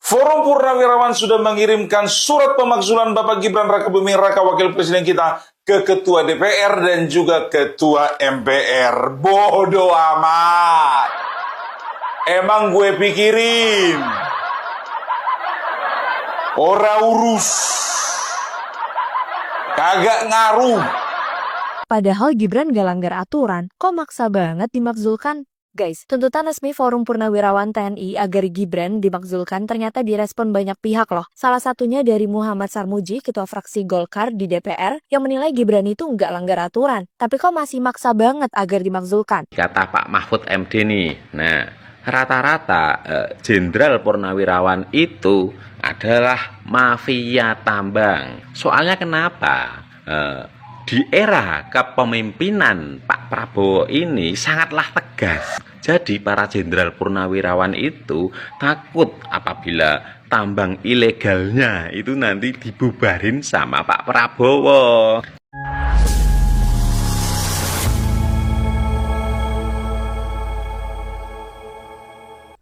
Forum Purnawirawan sudah mengirimkan surat pemakzulan Bapak Gibran Rakabuming Raka Wakil Presiden kita ke Ketua DPR dan juga Ketua MPR. Bodoh amat. Emang gue pikirin. Ora urus. Kagak ngaruh. Padahal Gibran gak langgar aturan, kok maksa banget dimakzulkan? Guys, tuntutan resmi Forum Purnawirawan TNI agar Gibran dimakzulkan ternyata direspon banyak pihak loh. Salah satunya dari Muhammad Sarmuji, Ketua Fraksi Golkar di DPR, yang menilai Gibran itu nggak langgar aturan. Tapi kok masih maksa banget agar dimakzulkan? Kata Pak Mahfud MD nih, nah rata-rata Jenderal Purnawirawan itu adalah mafia tambang. Soalnya kenapa? Di era kepemimpinan Pak Prabowo ini sangatlah tegas. Jadi para jenderal purnawirawan itu takut apabila tambang ilegalnya itu nanti dibubarin sama Pak Prabowo.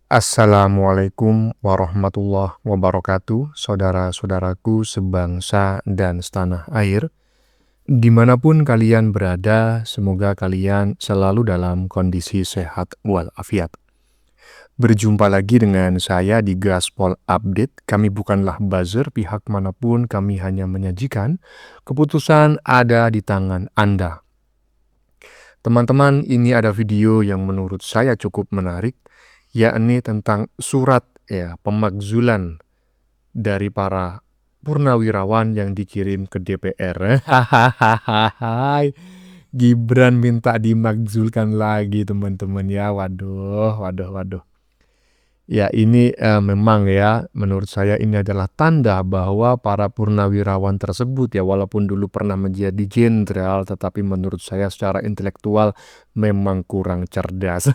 Assalamualaikum warahmatullahi wabarakatuh, saudara-saudaraku sebangsa dan setanah air. Dimanapun kalian berada, semoga kalian selalu dalam kondisi sehat walafiat. Berjumpa lagi dengan saya di Gaspol Update. Kami bukanlah buzzer pihak manapun, kami hanya menyajikan keputusan ada di tangan Anda. Teman-teman, ini ada video yang menurut saya cukup menarik, yakni tentang surat pemakzulan dari para purnawirawan yang dikirim ke DPR. Hahaha. Gibran minta dimakzulkan lagi teman-teman ya. Waduh. Ya ini memang ya menurut saya ini adalah tanda bahwa para purnawirawan tersebut ya walaupun dulu pernah menjadi jenderal tetapi menurut saya secara intelektual memang kurang cerdas.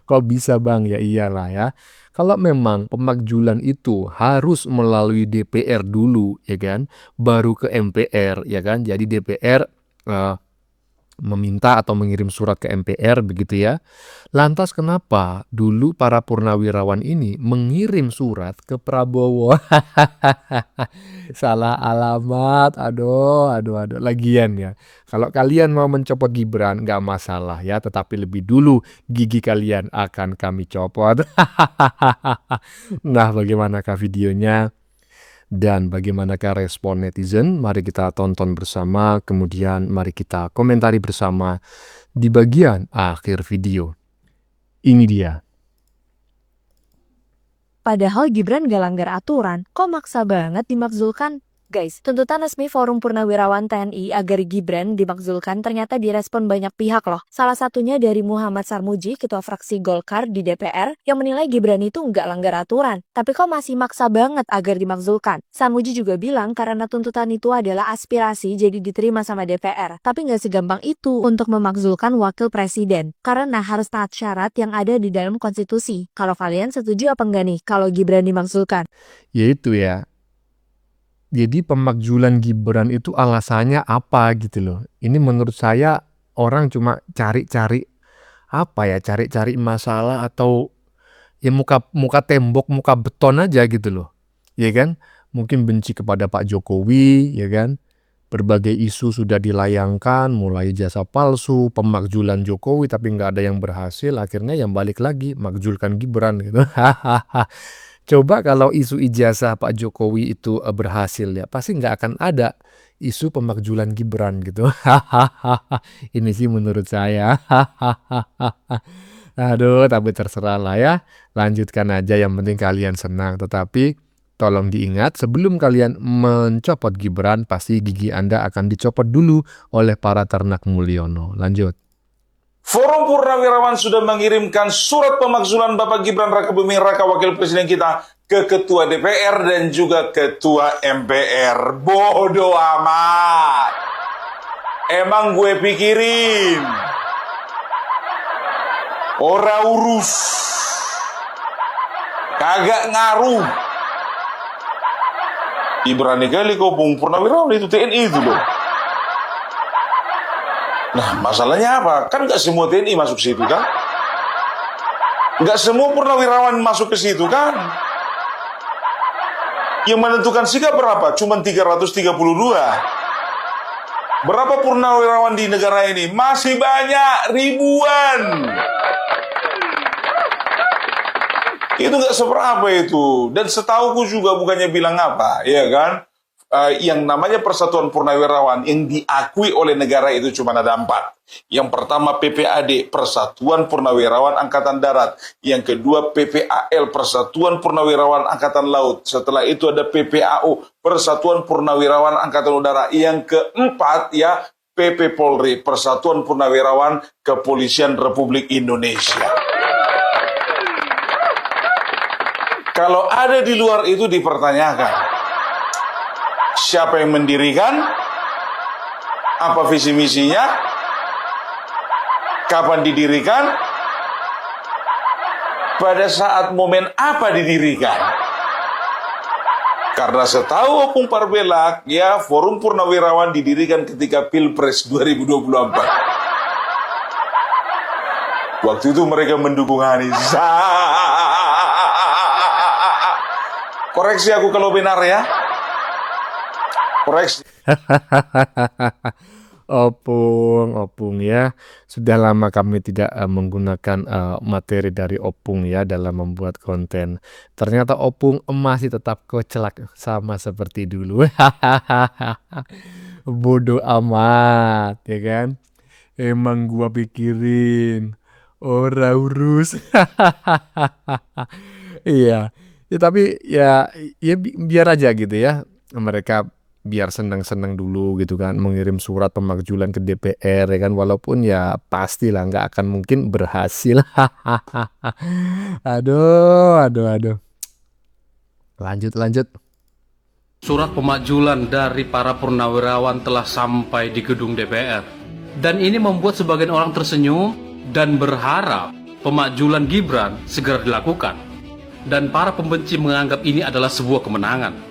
Kok bisa bang? Ya iyalah ya. Kalau memang pemakzulan itu harus melalui DPR dulu ya kan, baru ke MPR ya kan. Jadi DPR meminta atau mengirim surat ke MPR begitu ya. Lantas kenapa dulu para purnawirawan ini mengirim surat ke Prabowo? Salah alamat, aduh. Lagian ya, kalau kalian mau mencopot Gibran nggak masalah ya, tetapi lebih dulu gigi kalian akan kami copot. Nah, bagaimanakah videonya? Dan bagaimanakah respon netizen? Mari kita tonton bersama, kemudian mari kita komentari bersama di bagian akhir video. Ini dia. Padahal Gibran gak langgar aturan, kok maksa banget dimakzulkan? Guys, tuntutan resmi Forum Purnawirawan TNI agar Gibran dimakzulkan ternyata direspon banyak pihak loh. Salah satunya dari Muhammad Sarmuji, Ketua Fraksi Golkar di DPR, yang menilai Gibran itu nggak langgar aturan. Tapi kok masih maksa banget agar dimakzulkan? Sarmuji juga bilang karena tuntutan itu adalah aspirasi jadi diterima sama DPR. Tapi nggak segampang itu untuk memakzulkan wakil presiden. Karena harus taat syarat yang ada di dalam konstitusi. Kalau kalian setuju apa enggak nih kalau Gibran dimakzulkan? Yaitu ya. Jadi pemakzulan Gibran itu alasannya apa gitu loh. Ini menurut saya orang cuma cari-cari masalah atau ya muka tembok, muka beton aja gitu loh. Ya kan? Mungkin benci kepada Pak Jokowi, ya kan? Berbagai isu sudah dilayangkan, mulai jasa palsu, pemakzulan Jokowi tapi nggak ada yang berhasil, akhirnya yang balik lagi makzulkan Gibran gitu. Coba kalau isu ijazah Pak Jokowi itu berhasil ya, pasti nggak akan ada isu pemakzulan Gibran gitu. Ini sih menurut saya. Aduh, tapi terserah lah ya. Lanjutkan aja, yang penting kalian senang. Tetapi tolong diingat, sebelum kalian mencopot Gibran, pasti gigi Anda akan dicopot dulu oleh para ternak Mulyono. Lanjut. Forum Purnawirawan sudah mengirimkan surat pemakzulan Bapak Gibran Rakabuming Raka Wakil Presiden kita ke Ketua DPR dan juga Ketua MPR. Bodoh amat. Emang gue pikirin. Ora urus. Kagak ngaruh. Berani kali kau Purnawirawan itu TNI itu loh. Nah, masalahnya apa? Kan nggak semua TNI masuk situ kan? Nggak semua purnawirawan masuk ke situ kan? Yang menentukan sikap berapa? Cuma 332. Berapa purnawirawan di negara ini? Masih banyak, ribuan. Itu nggak seberapa itu. Dan setauku juga bukannya bilang apa, ya kan? Yang namanya Persatuan Purnawirawan yang diakui oleh negara itu cuma ada 4. Yang pertama PPAD, Persatuan Purnawirawan Angkatan Darat. Yang kedua PPAL, Persatuan Purnawirawan Angkatan Laut. Setelah itu ada PPAU, Persatuan Purnawirawan Angkatan Udara. Yang keempat ya PP Polri, Persatuan Purnawirawan Kepolisian Republik Indonesia. Kalau ada di luar itu dipertanyakan. Siapa yang mendirikan? Apa visi misinya? Kapan didirikan? Pada saat momen apa didirikan? Karena setahu Opung Parbelak, ya Forum Purnawirawan didirikan ketika Pilpres 2024. Waktu itu mereka mendukung Anies. Koreksi aku kalau benar ya. Koreksi. Opung ya. Sudah lama kami tidak menggunakan materi dari Opung ya dalam membuat konten. Ternyata Opung masih tetap kocelak sama seperti dulu. Bodoh amat, ya kan? Emang gua pikirin ora urus. Iya. Ya tapi ya biar aja gitu ya. Mereka biar senang-senang dulu gitu kan, mengirim surat pemakzulan ke DPR ya kan, walaupun ya pastilah nggak akan mungkin berhasil. Aduh. Lanjut. Surat pemakzulan dari para purnawirawan telah sampai di gedung DPR. Dan ini membuat sebagian orang tersenyum dan berharap pemakzulan Gibran segera dilakukan. Dan para pembenci menganggap ini adalah sebuah kemenangan.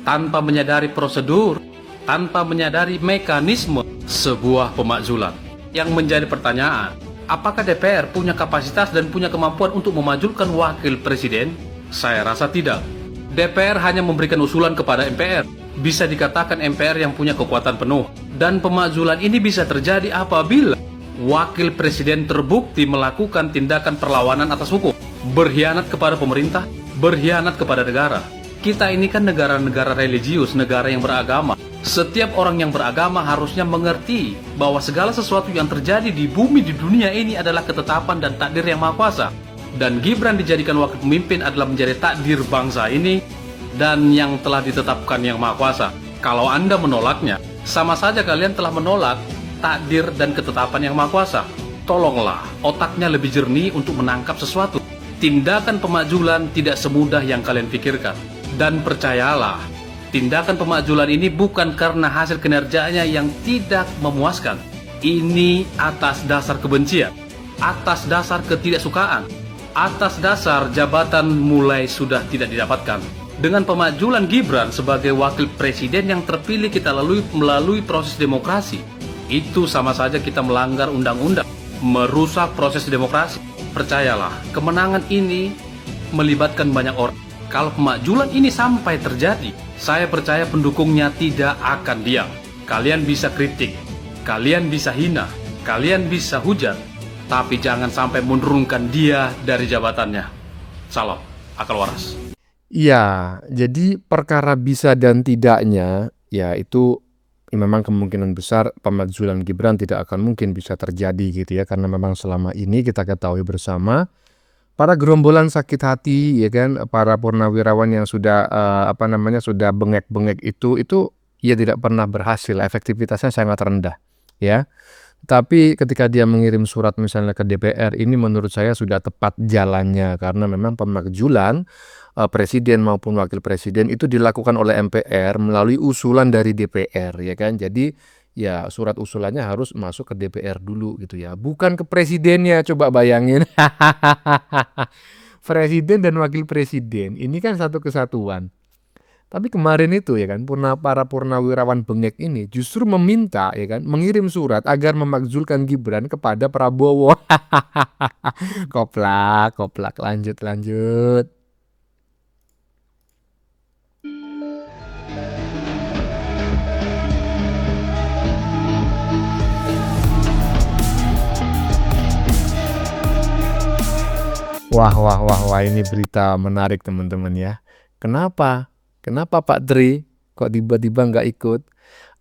Tanpa menyadari prosedur, tanpa menyadari mekanisme sebuah pemakzulan. Yang menjadi pertanyaan, apakah DPR punya kapasitas dan punya kemampuan untuk memakzulkan wakil presiden? Saya rasa tidak. DPR hanya memberikan usulan kepada MPR. Bisa dikatakan MPR yang punya kekuatan penuh. Dan pemakzulan ini bisa terjadi apabila wakil presiden terbukti melakukan tindakan perlawanan atas hukum, berkhianat kepada pemerintah, berkhianat kepada negara. Kita ini kan negara-negara religius, negara yang beragama. Setiap orang yang beragama harusnya mengerti bahwa segala sesuatu yang terjadi di bumi di dunia ini adalah ketetapan dan takdir yang maha kuasa. Dan Gibran dijadikan wakil pemimpin adalah menjadi takdir bangsa ini dan yang telah ditetapkan yang maha kuasa. Kalau Anda menolaknya, sama saja kalian telah menolak takdir dan ketetapan yang maha kuasa. Tolonglah otaknya lebih jernih untuk menangkap sesuatu. Tindakan pemakzulan tidak semudah yang kalian pikirkan. Dan percayalah, tindakan pemakzulan ini bukan karena hasil kinerjanya yang tidak memuaskan. Ini atas dasar kebencian, atas dasar ketidaksukaan, atas dasar jabatan mulai sudah tidak didapatkan. Dengan pemakzulan Gibran sebagai wakil presiden yang terpilih kita melalui proses demokrasi, itu sama saja kita melanggar undang-undang, merusak proses demokrasi. Percayalah, kemenangan ini melibatkan banyak orang. Kalau pemakzulan ini sampai terjadi, saya percaya pendukungnya tidak akan diam. Kalian bisa kritik, kalian bisa hina, kalian bisa hujat, tapi jangan sampai menurunkan dia dari jabatannya. Salam, akal waras. Iya, jadi perkara bisa dan tidaknya, ya itu memang kemungkinan besar pemakzulan Gibran tidak akan mungkin bisa terjadi gitu ya, karena memang selama ini kita ketahui bersama para gerombolan sakit hati ya kan, para purnawirawan yang sudah sudah bengek-bengek itu ya tidak pernah berhasil, efektivitasnya sangat rendah ya. Tapi ketika dia mengirim surat misalnya ke DPR, ini menurut saya sudah tepat jalannya, karena memang pemakzulan presiden maupun wakil presiden itu dilakukan oleh MPR melalui usulan dari DPR ya kan. Jadi ya surat usulannya harus masuk ke DPR dulu gitu ya, bukan ke presidennya. Coba bayangin. Presiden dan wakil presiden ini kan satu kesatuan. Tapi kemarin itu ya kan, para purnawirawan bengek ini justru meminta ya kan, mengirim surat agar memakzulkan Gibran kepada Prabowo. Koplak, lanjut. Wah, ini berita menarik teman-teman ya. Kenapa? Kenapa Pak Tri kok tiba-tiba nggak ikut?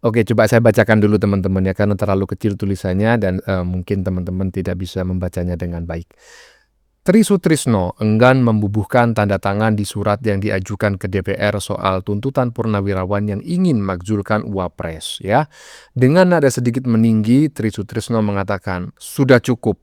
Oke, coba saya bacakan dulu teman-teman ya, karena terlalu kecil tulisannya dan mungkin teman-teman tidak bisa membacanya dengan baik. Tri Sutrisno enggan membubuhkan tanda tangan di surat yang diajukan ke DPR soal tuntutan Purnawirawan yang ingin makzulkan Wapres ya. Dengan nada sedikit meninggi, Tri Sutrisno mengatakan, "Sudah cukup."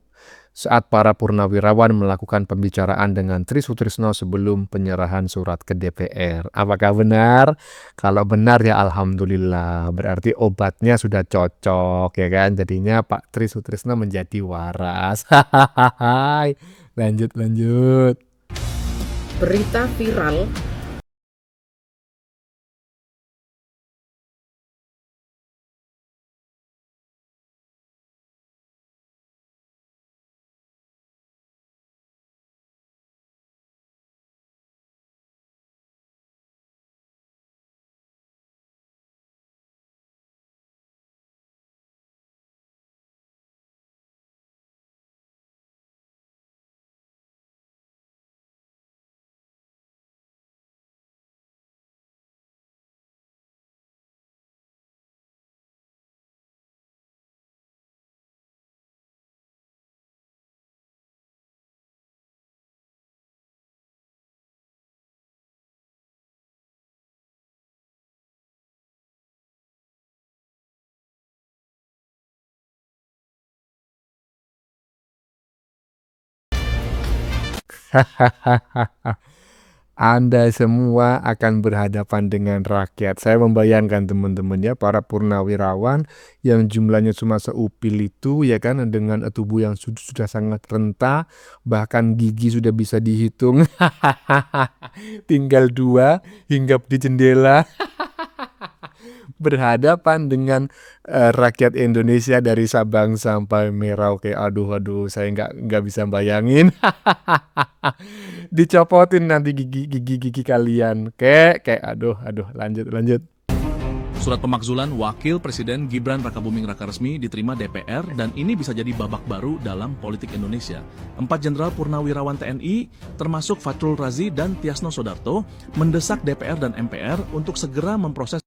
Saat para Purnawirawan melakukan pembicaraan dengan Tri Sutrisno sebelum penyerahan surat ke DPR. Apakah benar? Kalau benar ya alhamdulillah, berarti obatnya sudah cocok ya kan. Jadinya Pak Tri Sutrisno menjadi waras. Hahaha. Lanjut. Berita viral Anda semua akan berhadapan dengan rakyat. Saya membayangkan teman-teman ya, para purnawirawan yang jumlahnya cuma seupil itu ya kan, dengan tubuh yang sudah sangat renta, bahkan gigi sudah bisa dihitung. Tinggal 2 hinggap di jendela. Berhadapan dengan rakyat Indonesia dari Sabang sampai Merauke. Aduh, saya nggak bisa bayangin. Dicopotin nanti gigi kalian. Kayak aduh, lanjut. Surat pemakzulan Wakil Presiden Gibran Rakabuming Raka resmi diterima DPR dan ini bisa jadi babak baru dalam politik Indonesia. 4 Jenderal Purnawirawan TNI, termasuk Fahrul Razi dan Tiasno Soedarto, mendesak DPR dan MPR untuk segera memproses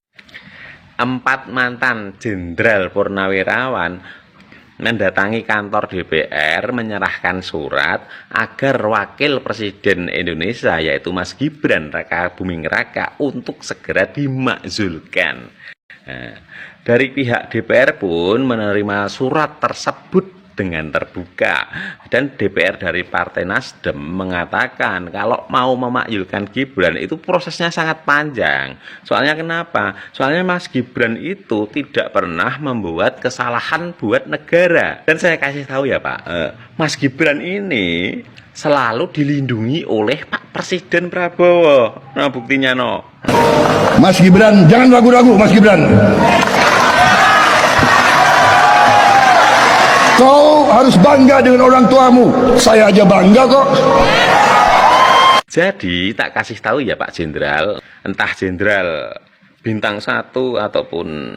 4 mantan Jenderal Purnawirawan mendatangi kantor DPR menyerahkan surat agar Wakil Presiden Indonesia yaitu Mas Gibran Rakabuming Raka untuk segera dimakzulkan. Nah, dari pihak DPR pun menerima surat tersebut dengan terbuka, dan DPR dari Partai Nasdem mengatakan kalau mau memakzulkan Gibran itu prosesnya sangat panjang. Soalnya kenapa? Soalnya Mas Gibran itu tidak pernah membuat kesalahan buat negara. Dan saya kasih tahu ya Pak, Mas Gibran ini selalu dilindungi oleh Pak Presiden Prabowo. Nah buktinya no. Mas Gibran, jangan ragu-ragu Mas Gibran. Kau harus bangga dengan orang tuamu. Saya aja bangga kok. Jadi tak kasih tahu ya Pak Jenderal, entah Jenderal bintang 1 ataupun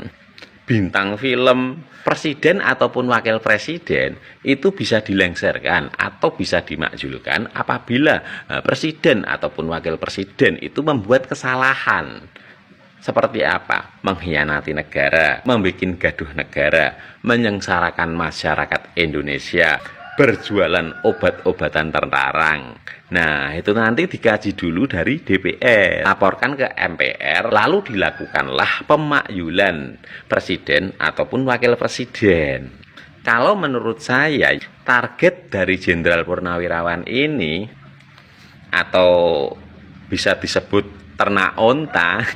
bintang film, presiden ataupun wakil presiden itu bisa dilengsarkan atau bisa dimakzulkan apabila presiden ataupun wakil presiden itu membuat kesalahan. Seperti apa? Mengkhianati negara, membuat gaduh negara, menyengsarakan masyarakat Indonesia, berjualan obat-obatan terlarang. Nah, itu nanti dikaji dulu dari DPR, laporkan ke MPR, lalu dilakukanlah pemakzulan presiden ataupun wakil presiden. Kalau menurut saya, target dari Jenderal Purnawirawan ini, atau bisa disebut ternak onta,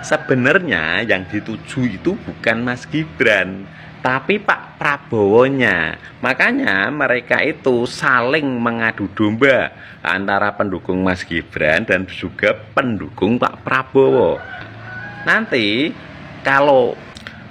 sebenarnya yang dituju itu bukan Mas Gibran, tapi Pak Prabowo-nya. Makanya mereka itu saling mengadu domba antara pendukung Mas Gibran dan juga pendukung Pak Prabowo. Nanti kalau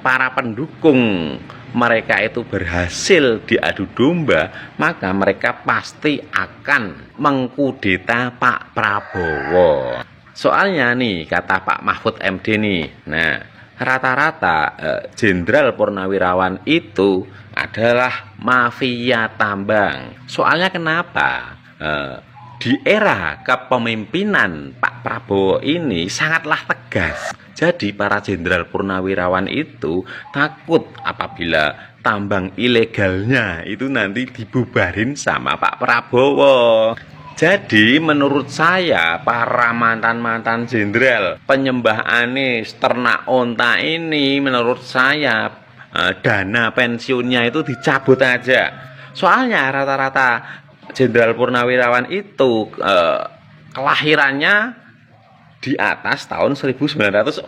para pendukung mereka itu berhasil diadu domba, maka mereka pasti akan mengkudeta Pak Prabowo. Soalnya nih, kata Pak Mahfud MD nih, nah rata-rata Jenderal Purnawirawan itu adalah mafia tambang. Soalnya kenapa? di era kepemimpinan Pak Prabowo ini sangatlah tegas. Jadi para jenderal purnawirawan itu takut apabila tambang ilegalnya itu nanti dibubarin sama Pak Prabowo. Jadi menurut saya para mantan-mantan jenderal penyembah Anies, ternak onta ini menurut saya dana pensiunnya itu dicabut aja. Soalnya rata-rata jenderal purnawirawan itu kelahirannya di atas tahun 1945.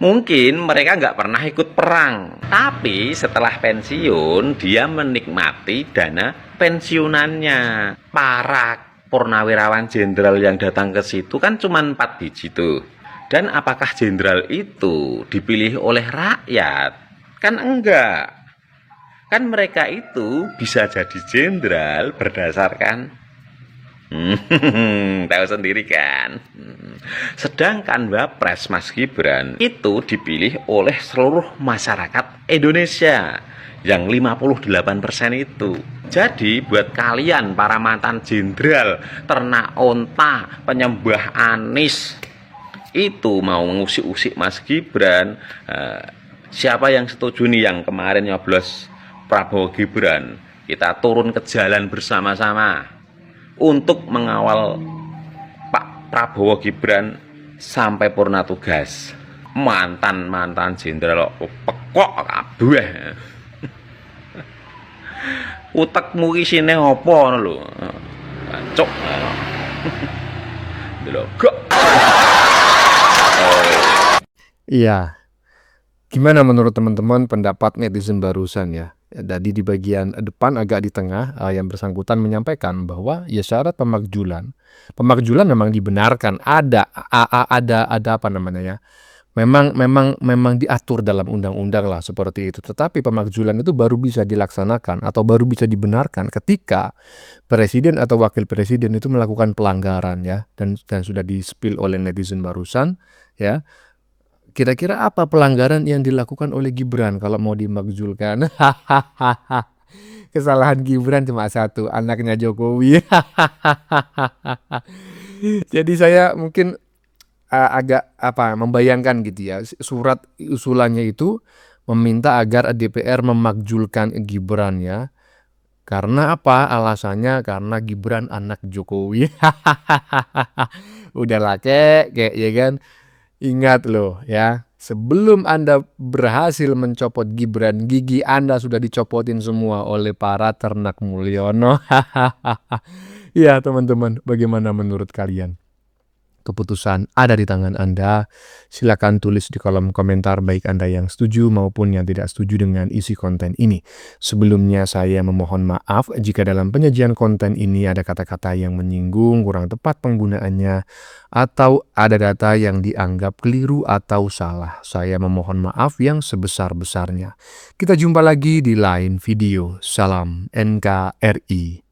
Mungkin mereka nggak pernah ikut perang, tapi setelah pensiun dia menikmati dana pensiunannya. Para purnawirawan jenderal yang datang ke situ kan cuma 4 biji tuh. Dan apakah jenderal itu dipilih oleh rakyat? Kan enggak. Kan mereka itu bisa jadi jenderal berdasarkan tahu sendiri kan. Sedangkan Wapres Mas Gibran itu dipilih oleh seluruh masyarakat Indonesia yang 58% itu. Jadi buat kalian para mantan jenderal, ternak onta, penyembah Anies itu mau ngusik-usik Mas Gibran, siapa yang setuju nih yang kemarin nyoblos Prabowo Gibran? Kita turun ke jalan bersama-sama untuk mengawal Pak Prabowo Gibran sampai purna tugas. Mantan-mantan jenderal pekok kabeh. Utekmu isine apa lho? Cuk. Delok. Iya. Gimana menurut teman-teman pendapat netizen barusan ya? Jadi di bagian depan agak di tengah yang bersangkutan menyampaikan bahwa ya syarat pemakzulan memang dibenarkan, ada apa namanya ya, memang diatur dalam undang-undang lah seperti itu. Tetapi pemakzulan itu baru bisa dilaksanakan atau baru bisa dibenarkan ketika presiden atau wakil presiden itu melakukan pelanggaran ya, dan sudah di-spill oleh netizen barusan ya. Kira-kira apa pelanggaran yang dilakukan oleh Gibran kalau mau dimakzulkan? Kesalahan Gibran cuma satu, anaknya Jokowi. Jadi saya mungkin agak membayangkan gitu ya, surat usulannya itu meminta agar DPR memakzulkan Gibran ya. Karena apa? Alasannya karena Gibran anak Jokowi. Udahlah kek ya kan. Ingat loh ya, sebelum Anda berhasil mencopot Gibran, gigi Anda sudah dicopotin semua oleh para ternak Mulyono. Ya teman-teman, bagaimana menurut kalian? Keputusan ada di tangan Anda. Silakan tulis di kolom komentar baik Anda yang setuju maupun yang tidak setuju dengan isi konten ini. Sebelumnya saya memohon maaf jika dalam penyajian konten ini ada kata-kata yang menyinggung, kurang tepat penggunaannya, atau ada data yang dianggap keliru atau salah. Saya memohon maaf yang sebesar-besarnya. Kita jumpa lagi di lain video. Salam NKRI.